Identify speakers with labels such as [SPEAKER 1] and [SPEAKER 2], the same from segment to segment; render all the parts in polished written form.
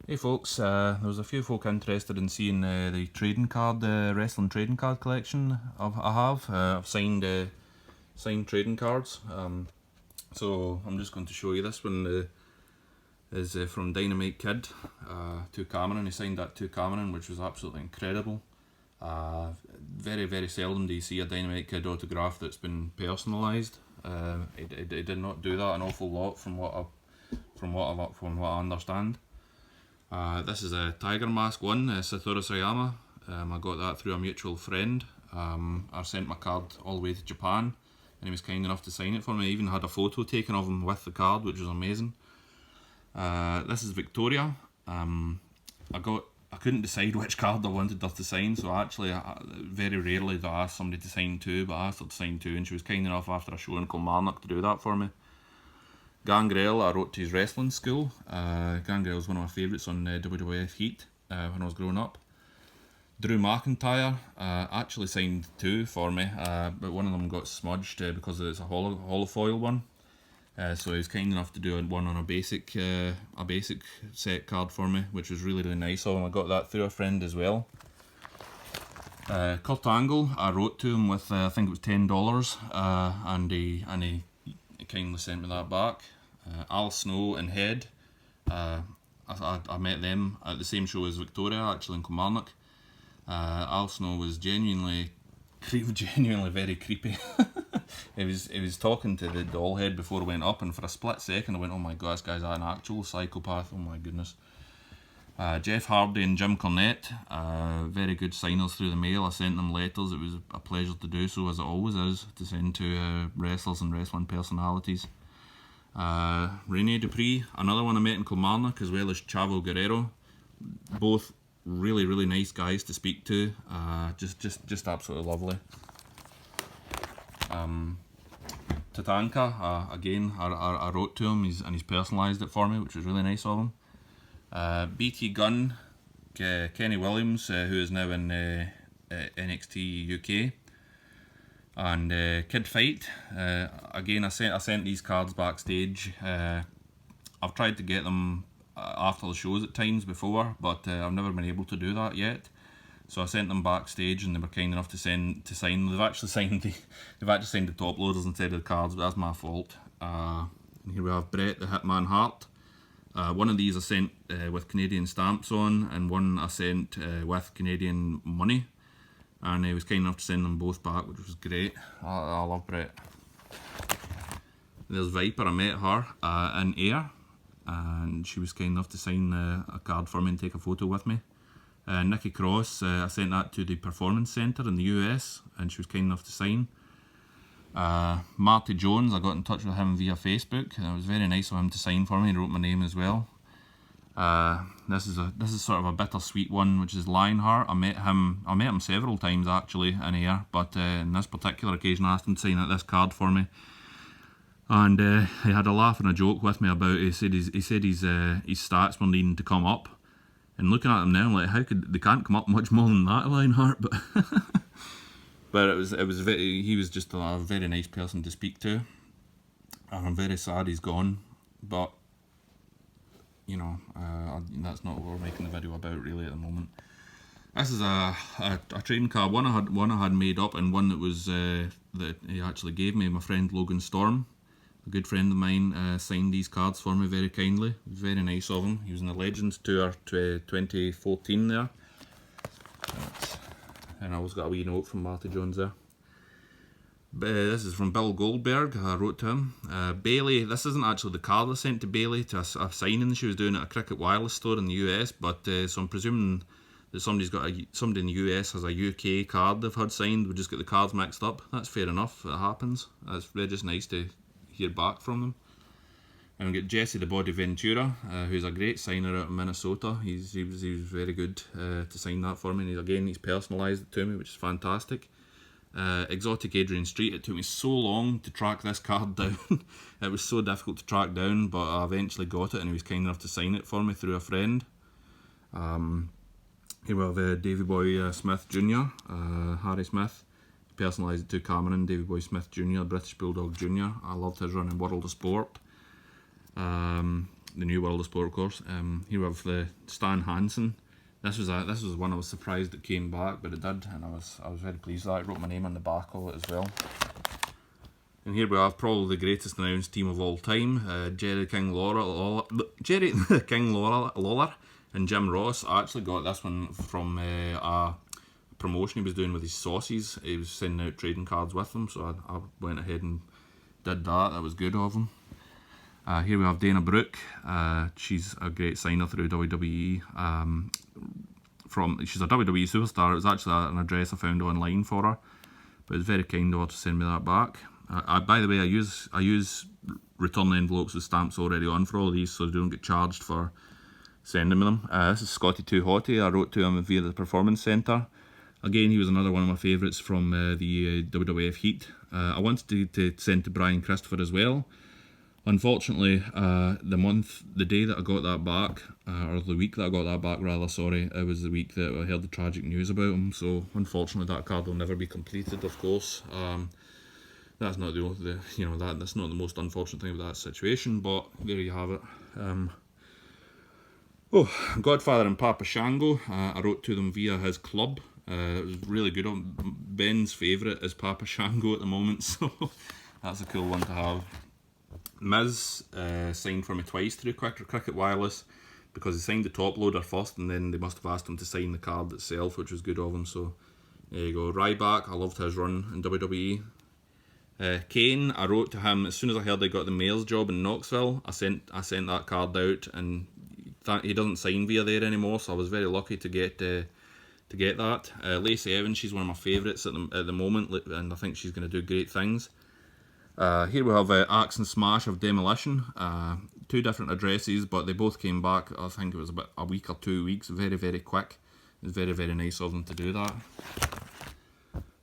[SPEAKER 1] Hey folks, there was a few folk interested in seeing the trading card, wrestling trading card collection I have. I've signed trading cards. So I'm just going to show you this one. Is from Dynamite Kid to Cameron. He signed that to Cameron, which was absolutely incredible. Very seldom do you see a Dynamite Kid autograph that's been personalised. He did not do that an awful lot from what I understand. This is a Tiger Mask one, Satoru Sayama. I got that through a mutual friend. I sent my card all the way to Japan, and he was kind enough to sign it for me. I even had a photo taken of him with the card, which was amazing. This is Victoria. I couldn't decide which card I wanted her to sign, so actually, very rarely do I ask somebody to sign two, but I asked her to sign two, and she was kind enough after a show in Kilmarnock to do that for me. Gangrel, I wrote to his wrestling school. Gangrel is one of my favourites on WWF Heat when I was growing up. Drew McIntyre actually signed two for me, but one of them got smudged because it's a holofoil one. So he was kind enough to do one on a basic set card for me, which was really nice of him. I got that through a friend as well. Kurt Angle, I wrote to him with I think it was $10, and he kindly sent me that back. Al Snow and Head, I met them at the same show as Victoria, actually in Kilmarnock. Al Snow was genuinely very creepy. He was talking to the doll head before it went up, and for a split second I went, oh my god, this guy's an actual psychopath, oh my goodness. Jeff Hardy and Jim Cornette, very good signers through the mail. I sent them letters. It was a pleasure to do so, as it always is, to send to wrestlers and wrestling personalities. Rene Dupree, another one I met in Kilmarnock, as well as Chavo Guerrero. Both really nice guys to speak to. Just absolutely lovely. Tatanka, again, I wrote to him, and he's personalised it for me, which was really nice of him. BT Gunn, Kenny Williams, who is now in NXT UK, and Kid Fight. Again, I sent these cards backstage. I've tried to get them after the shows at times before, but I've never been able to do that yet. So I sent them backstage, and they were kind enough to sign. They've actually signed the top loaders instead of the cards, but that's my fault. And here we have Bret the Hitman Hart. One of these I sent with Canadian stamps on, and one I sent with Canadian money. And he was kind enough to send them both back, which was great. I love Bret. There's Viper, I met her in Ayr, and she was kind enough to sign a card for me and take a photo with me. Nikki Cross, I sent that to the Performance Centre in the US, and she was kind enough to sign. Marty Jones, I got in touch with him via Facebook, and it was very nice of him to sign for me. He wrote my name as well. This is sort of a bittersweet one, which is Lionheart. I met him several times actually in Ayr, but in this particular occasion I asked him to sign this card for me, and he had a laugh and a joke with me about. He said his stats were needing to come up, and looking at him now, I'm like, they can't come up much more than that, Lionheart, but. But he was just a very nice person to speak to, and I'm very sad he's gone. But you know, that's not what we're making the video about really at the moment. This is a trading card. One I had made up, and one that was that he actually gave me. My friend Logan Storm, a good friend of mine, signed these cards for me very kindly. It was very nice of him. He was in the Legends Tour 2014 there. And I always got a wee note from Marty Jones there. This is from Bill Goldberg. I wrote to him. Bailey, this isn't actually the card I sent to Bailey to a signing she was doing at a Cricket Wireless store in the US, but so I'm presuming that somebody in the US has a UK card they've had signed. We just get the cards mixed up. That's fair enough. It happens. It's really just nice to hear back from them. And we get Jesse the Body Ventura, who's a great signer out of Minnesota. He was very good to sign that for me. And he's personalised it to me, which is fantastic. Exotic Adrian Street. It took me so long to track this card down. It was so difficult to track down, but I eventually got it, and he was kind enough to sign it for me through a friend. Here we have Davey Boy Smith Jr., Harry Smith. Personalised it to Cameron, Davey Boy Smith Jr., British Bulldog Jr. I loved his run in World of Sport. the new World of Sport, of course. Here we have the Stan Hansen. This was one I was surprised it came back, but it did, and I was very pleased with that. I wrote my name on the back of it as well. And here we have probably the greatest announced team of all time: Jerry the King Lawler and Jim Ross. I actually got this one from a promotion he was doing with his sauces. He was sending out trading cards with them, so I went ahead and did that. That was good of him. Here we have Dana Brooke. She's a great signer through WWE. She's a WWE superstar. It was actually an address I found online for her, but it was very kind of her to send me that back. By the way, I use return envelopes with stamps already on for all these, so they don't get charged for sending me them. This is Scotty Too Hottie. I wrote to him via the Performance Centre. Again, he was another one of my favourites from the WWF Heat. I wanted to send to Brian Christopher as well. Unfortunately, the day that I got that back, or the week that I got that back rather, sorry, it was the week that I heard the tragic news about him. So unfortunately, that card will never be completed. Of course, that's not that's not the most unfortunate thing about that situation. But there you have it. Godfather and Papa Shango. I wrote to them via his club. It was really good. Ben's favourite is Papa Shango at the moment, so that's a cool one to have. Miz signed for me twice through Cricket Wireless, because he signed the top loader first, and then they must have asked him to sign the card itself, which was good of him. So there you go. Ryback, I loved his run in WWE. Kane, I wrote to him as soon as I heard he got the mayor's job in Knoxville. I sent that card out, and he doesn't sign via there anymore, so I was very lucky to get that. Lacey Evans, she's one of my favourites at the moment, and I think she's going to do great things. Here we have Axe and Smash of Demolition. Two different addresses, but they both came back, I think it was about a week or 2 weeks, very, very quick. It was very, very nice of them to do that.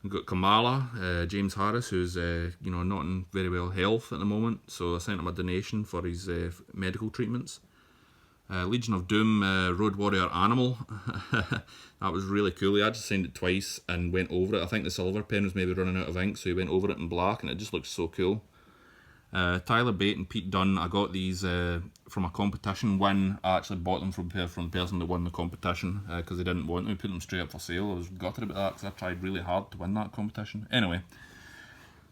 [SPEAKER 1] We've got Kamala, James Harris, who's not in very well health at the moment, so I sent him a donation for his medical treatments. Legion of Doom, Road Warrior Animal. That was really cool. He had to send it twice and went over it. I think the silver pen was maybe running out of ink, so he went over it in black, and it just looks so cool. Tyler Bate and Pete Dunne, I got these from a competition win. I actually bought them from the person that won the competition, because they didn't want them. We put them straight up for sale. I was gutted about that, because I tried really hard to win that competition. Anyway,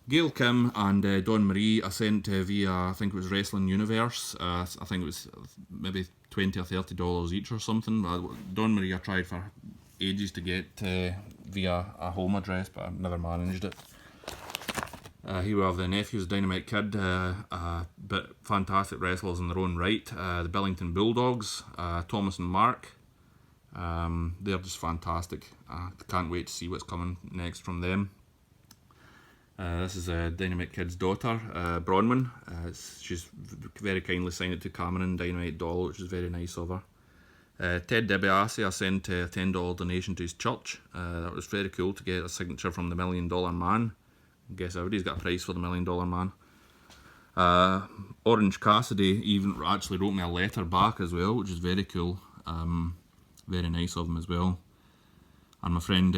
[SPEAKER 1] Gail Kim and Dawn Marie I sent via, I think it was Wrestling Universe. I think it was maybe $20 or $30 each or something. Dawn Marie I tried for ages to get via a home address, but I never managed it. Here we have the nephews, Dynamite Kid, but fantastic wrestlers in their own right. The Billington Bulldogs, Thomas and Mark. They're just fantastic. I can't wait to see what's coming next from them. This is Dynamite Kid's daughter, Bronwyn. She's very kindly signed it to Cameron Dynamite Doll, which is very nice of her. Ted DiBiase, I sent a $10 donation to his church. That was very cool to get a signature from the $1 Million Man. I guess everybody's got a price for the $1 Million Man. Orange Cassidy even actually wrote me a letter back as well, which is very cool. Very nice of him as well. And my friend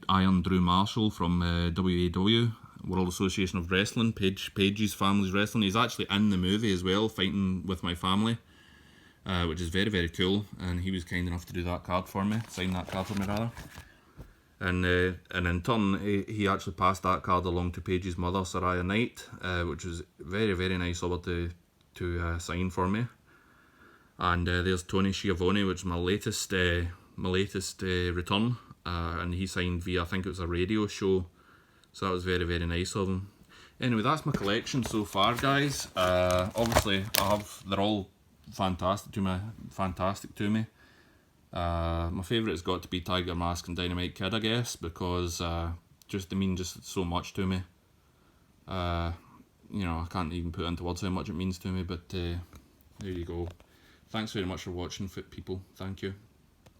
[SPEAKER 1] Iron Drew Marshall from WAW, World Association of Wrestling, Paige's Family's Wrestling. He's actually in the movie as well, fighting with my family, which is very, very cool. And he was kind enough to do that card for me, sign that card for me rather. And in turn, he actually passed that card along to Paige's mother, Saraya Knight, which was very, very nice of her to sign for me. And there's Tony Schiavone, which is my latest return, and he signed via, I think it was a radio show, so that was very, very nice of him. Anyway, that's my collection so far, guys. Obviously, they're all fantastic to me. My favourite has got to be Tiger Mask and Dynamite Kid, I guess, because they mean just so much to me. I can't even put into words how much it means to me, but there you go. Thanks very much for watching, fit people. Thank you.